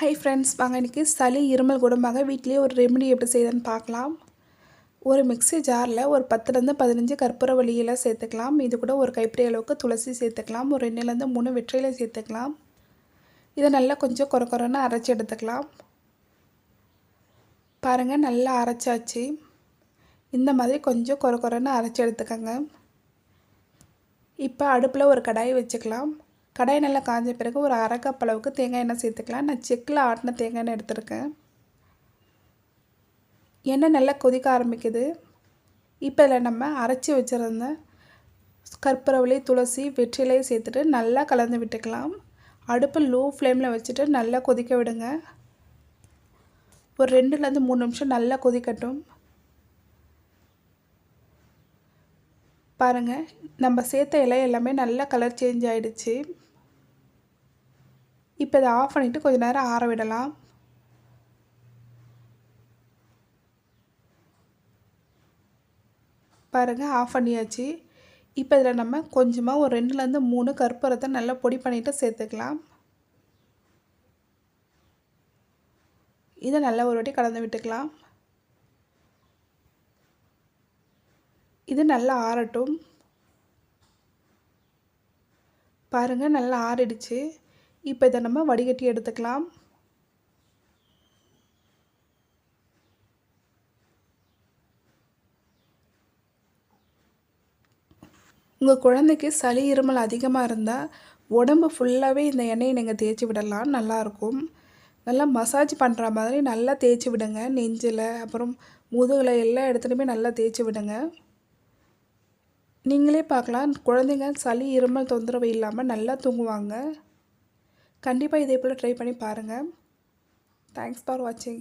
Hi friends, வாங்க இன்றைக்கி சளி இருமல் குணமாக வீட்டிலேயே ஒரு ரெமெடி எப்படி செய்யுதுன்னு பார்க்கலாம். ஒரு மிக்ஸி ஜாரில் ஒரு 10லேருந்து 15 கற்பூரவள்ளி இலை சேர்த்துக்கலாம். இது கூட ஒரு கைப்பிடி அளவுக்கு துளசி சேர்த்துக்கலாம். ஒரு 2லேருந்து 3 வெற்றிலை சேர்த்துக்கலாம். இதை நல்லா கொஞ்சம் கொரன்னு அரைச்சி எடுத்துக்கலாம். பாருங்கள், நல்லா அரைச்சாச்சு. இந்த மாதிரி கொஞ்சம் கொரன்னு அரைச்சி எடுத்துக்கோங்க. இப்போ அடுப்பில் ஒரு கடாய் வச்சுக்கலாம். கடாய் நல்லா காஞ்ச பிறகு ஒரு அரை கப் அளவுக்கு தேங்காய் எண்ணெய் சேர்த்துக்கலாம். நான் செக்கில் ஆட்டின தேங்காய் எண்ணெய் எடுத்துருக்கேன். எண்ணெய் நல்லா கொதிக்க ஆரம்பிக்குது. இப்போ இதில் நம்ம அரைச்சி வச்சுருந்த கற்பூரவள்ளி, துளசி, வெற்றிலையை சேர்த்துட்டு நல்லா கலந்து விட்டுக்கலாம். அடுப்பு லோ ஃப்ளேமில் வச்சுட்டு நல்லா கொதிக்க விடுங்க. ஒரு 2லேருந்து 3 நிமிஷம் நல்லா கொதிக்கட்டும். பாருங்கள், நம்ம சேர்த்த இலை எல்லாமே நல்லா கலர் சேஞ்ச் ஆகிடுச்சு. இப்போ இதை ஆஃப் பண்ணிவிட்டு கொஞ்சம் நேரம் ஆற விடலாம். பாருங்கள், ஆஃப் பண்ணியாச்சு. இப்போ இதில் நம்ம கொஞ்சமாக ஒரு 2லேருந்து 3 கற்பூரத்தை நல்லா பொடி பண்ணிவிட்டு சேர்த்துக்கலாம். இதை நல்லா ஒரு வாட்டி கலந்து விட்டுக்கலாம். இது நல்லா ஆறட்டும். பாருங்கள், நல்லா ஆறிடுச்சு. இப்போ இதை நம்ம வடிகட்டி எடுத்துக்கலாம். உங்கள் குழந்தைக்கு சளி இருமல் அதிகமாக இருந்தால் உடம்பு ஃபுல்லாகவே இந்த எண்ணெயை நீங்கள் தேய்ச்சி விடலாம். நல்லாயிருக்கும். நல்லா மசாஜ் பண்ணுற மாதிரி நல்லா தேய்ச்சி விடுங்க. நெஞ்சில், அப்புறம் முதுகில், எல்லா இடத்துலையுமே நல்லா தேய்ச்சி விடுங்க. நீங்களே பார்க்கலாம், குழந்தைங்க சளி இருமல் தொந்தரவு இல்லாமல் நல்லா தூங்குவாங்க. கண்டிப்பாக இதே போல் ட்ரை பண்ணி பாருங்கள். தேங்க்ஸ் ஃபார் வாட்சிங்.